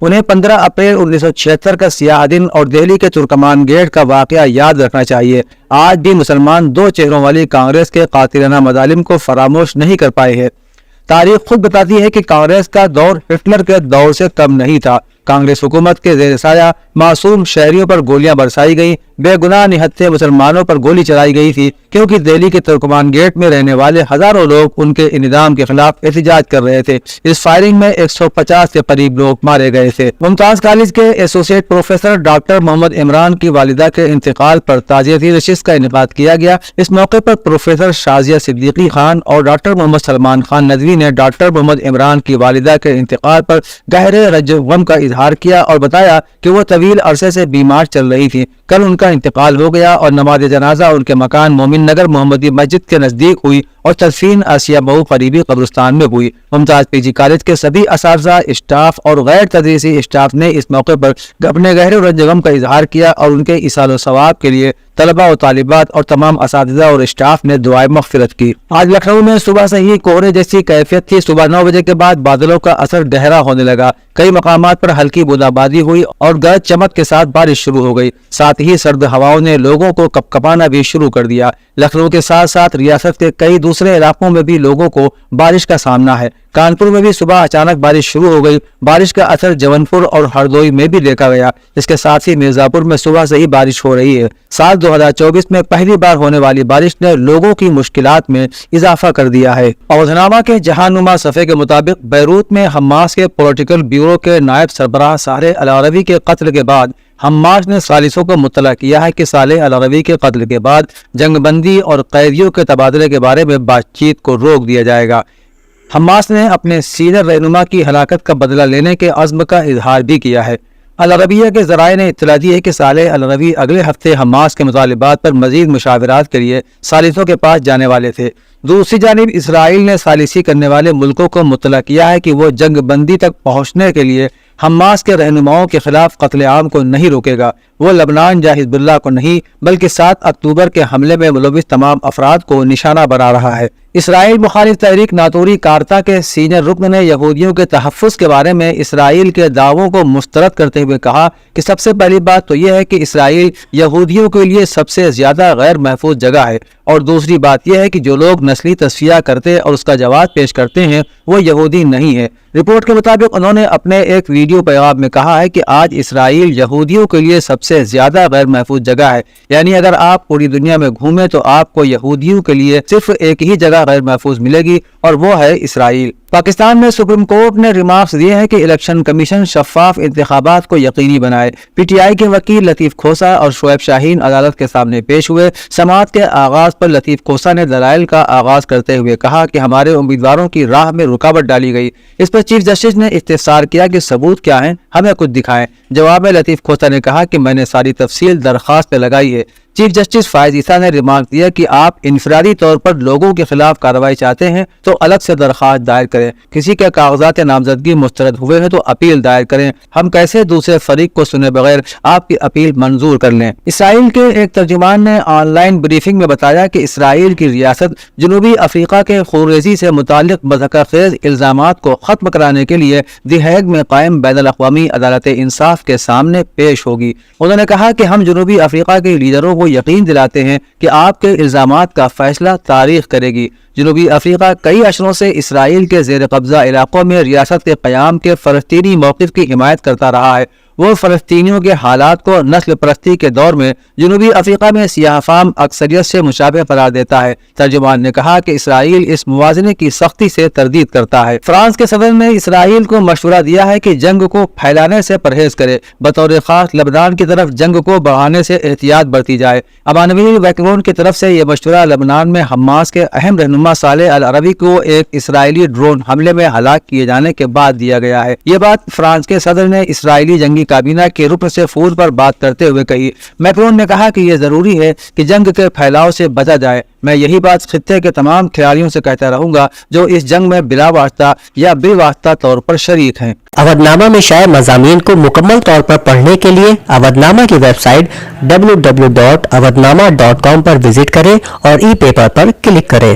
انہیں 15 اپریل 1976 کا سیاہ دن اور دہلی کے ترکمان گیٹ کا واقعہ یاد رکھنا چاہیے۔ آج بھی مسلمان دو چہروں والی کانگریس کے قاتلانہ مظالم کو فراموش نہیں کر پائے ہیں۔ تاریخ خود بتاتی ہے کہ کانگریس کا دور ہٹلر کے دور سے کم نہیں تھا۔ کانگریس حکومت کے زیر سایہ معصوم شہریوں پر گولیاں برسائی گئیں، بے گناہ نہتے مسلمانوں پر گولی چلائی گئی تھی، کیونکہ دہلی کے ترکمان گیٹ میں رہنے والے ہزاروں لوگ ان کے انہدام کے خلاف احتجاج کر رہے تھے۔ اس فائرنگ میں 150 کے قریب لوگ مارے گئے تھے۔ ممتاز کالج کے ایسوسیٹ پروفیسر ڈاکٹر محمد عمران کی والدہ کے انتقال پر تعزیتی نشست کا انعقاد کیا گیا۔ اس موقع پر پروفیسر شازیہ صدیقی خان اور ڈاکٹر محمد سلمان خان ندوی نے ڈاکٹر محمد عمران کی والدہ کے انتقال پر گہرے رنج و غم کا اظہار کیا اور بتایا کہ وہ طویل عرصے سے بیمار چل رہی تھی۔ کل ان کا انتقال ہو گیا اور نماز جنازہ ان کے مکان مومن نگر محمدی مسجد کے نزدیک ہوئی اور تدفین آسیہ مئو قریبی قبرستان میں ہوئی۔ ممتاز پی جی کالج کے سبھی اساتذہ، اسٹاف اور غیر تدریسی اسٹاف نے اس موقع پر اپنے گہرے رنج غم کا اظہار کیا اور ان کے ایصال و ثواب کے لیے طلبہ و طالبات اور تمام اساتذہ اور اسٹاف نے دعائے مغفرت کی۔ آج لکھنؤ میں صبح سے ہی کوہرے جیسی کیفیت تھی۔ صبح 9 بجے کے بعد بادلوں کا اثر گہرا ہونے لگا، کئی مقامات پر ہلکی بوندا-باری ہوئی اور گرج چمک کے ساتھ بارش شروع ہو گئی۔ ساتھ ہی سرد ہواؤں نے لوگوں کو کپکپانا بھی شروع کر دیا۔ لکھنؤ کے ساتھ ساتھ ریاست کے کئی دوسرے علاقوں میں بھی لوگوں کو بارش کا سامنا ہے۔ کانپور میں بھی صبح اچانک بارش شروع ہو گئی۔ بارش کا اثر جونپور اور ہردوئی میں بھی دیکھا گیا۔ اس کے ساتھ ہی مرزا پور میں صبح سے ہی بارش ہو رہی ہے۔ سال 2024 میں پہلی بار ہونے والی بارش نے لوگوں کی مشکلات میں اضافہ کر دیا ہے۔ اودھنامہ کے جہاں نما صفحے کے مطابق بیروت میں حماس کے پولیٹیکل بیورو کے نائب سربراہ صالح العربی کے قتل کے بعد حماس نے ثالثوں کو مطلع کیا ہے کہ صالح العربی کے قتل کے بعد جنگ بندی اور قیدیوں کے تبادلے کے بارے میں بات چیت کو روک دیا جائے گا۔ حماس نے اپنے سینئر رہنما کی ہلاکت کا بدلہ لینے کے عزم کا اظہار بھی کیا ہے۔ العربیہ کے ذرائع نے اطلاع دی ہے کہ صالح العربی اگلے ہفتے حماس کے مطالبات پر مزید مشاورات کے لیے ثالثوں کے پاس جانے والے تھے۔ دوسری جانب اسرائیل نے ثالثی کرنے والے ملکوں کو مطلع کیا ہے کہ وہ جنگ بندی تک پہنچنے کے لیے حماس کے رہنماؤں کے خلاف قتل عام کو نہیں روکے گا۔ وہ لبنان یا حزب اللہ کو نہیں بلکہ 7 اکتوبر کے حملے میں ملوث تمام افراد کو نشانہ بنا رہا ہے۔ اسرائیل مخالف تحریک ناتوری کارتا کے سینئر رکن نے یہودیوں کے تحفظ کے بارے میں اسرائیل کے دعووں کو مسترد کرتے ہوئے کہا کہ سب سے پہلی بات تو یہ ہے کہ اسرائیل یہودیوں کے لیے سب سے زیادہ غیر محفوظ جگہ ہے، اور دوسری بات یہ ہے کہ جو لوگ نسلی تصفیہ کرتے اور اس کا جواز پیش کرتے ہیں وہ یہودی نہیں ہے۔ رپورٹ کے مطابق انہوں نے اپنے ایک ویڈیو پیغام میں کہا ہے کہ آج اسرائیل یہودیوں کے لیے سب سے زیادہ غیر محفوظ جگہ ہے، یعنی اگر آپ پوری دنیا میں گھومیں تو آپ کو یہودیوں کے لیے صرف ایک ہی جگہ غیر محفوظ ملے گی اور وہ ہے اسرائیل۔ پاکستان میں سپریم کورٹ نے ریمارکس دیے ہیں کہ الیکشن کمیشن شفاف انتخابات کو یقینی بنائے۔ پی ٹی آئی کے وکیل لطیف کھوسہ اور شعیب شاہین عدالت کے سامنے پیش ہوئے۔ سماعت کے آغاز پر لطیف کھوسہ نے دلائل کا آغاز کرتے ہوئے کہا کہ ہمارے امیدواروں کی راہ میں رکاوٹ ڈالی گئی۔ اس پر چیف جسٹس نے استفسار کیا کہ ثبوت کیا ہیں، ہمیں کچھ دکھائیں۔ جواب میں لطیف کھوسہ نے کہا کہ میں نے ساری تفصیل درخواست میں لگائی ہے۔ چیف جسٹس فائز عیسیٰ نے ریمارک دیا کہ آپ انفرادی طور پر لوگوں کے خلاف کارروائی چاہتے ہیں تو الگ سے درخواست دائر کریں، کسی کے کاغذات نامزدگی مسترد ہوئے ہیں تو اپیل دائر کریں، ہم کیسے دوسرے فریق کو سنے بغیر آپ کی اپیل منظور کر لیں۔ اسرائیل کے ایک ترجمان نے آن لائن بریفنگ میں بتایا کہ اسرائیل کی ریاست جنوبی افریقہ کے خونریزی سے متعلق مضحکہ خیز الزامات کو ختم کرانے کے لیے دی ہیگ میں قائم بین الاقوامی عدالت انصاف کے سامنے پیش ہوگی۔ انہوں نے کہا کہ ہم جنوبی افریقہ کے لیڈروں کو یقین دلاتے ہیں کہ آپ کے الزامات کا فیصلہ تاریخ کرے گی۔ جنوبی افریقہ کئی اشروں سے اسرائیل کے زیر قبضہ علاقوں میں ریاست کے قیام کے فلسطینی موقف کی حمایت کرتا رہا ہے۔ وہ فلسطینیوں کے حالات کو نسل پرستی کے دور میں جنوبی افریقہ میں سیاہ فام اکثریت سے مشابہ قرار دیتا ہے۔ ترجمان نے کہا کہ اسرائیل اس موازنے کی سختی سے تردید کرتا ہے۔ فرانس کے صدر نے اسرائیل کو مشورہ دیا ہے کہ جنگ کو پھیلانے سے پرہیز کرے، بطور خاص لبنان کی طرف جنگ کو بڑھانے سے احتیاط برتی جائے۔ امانویل ویکرون کی طرف سے یہ مشورہ لبنان میں حماس کے اہم رہنما صالح العربی کو ایک اسرائیلی ڈرون حملے میں ہلاک کیے جانے کے بعد دیا گیا ہے۔ یہ بات فرانس کے صدر نے اسرائیلی جنگی کابینہ کے رکن سے فون پر بات کرتے ہوئے کہی۔ میکرون نے کہا کہ یہ ضروری ہے کہ جنگ کے پھیلاؤ سے بچا جائے۔ میں یہی بات خطے کے تمام کھلاڑیوں سے کہتا رہوں گا جو اس جنگ میں بلا واسطہ یا بے واسطہ طور پر شریک ہیں۔ اودھ نامہ میں شائع مضامین کو مکمل طور پر پڑھنے کے لیے اودھ نامہ کی ویب سائٹ www.awadhnama.com پر وزٹ کریں اور ای پیپر پر کلک کریں۔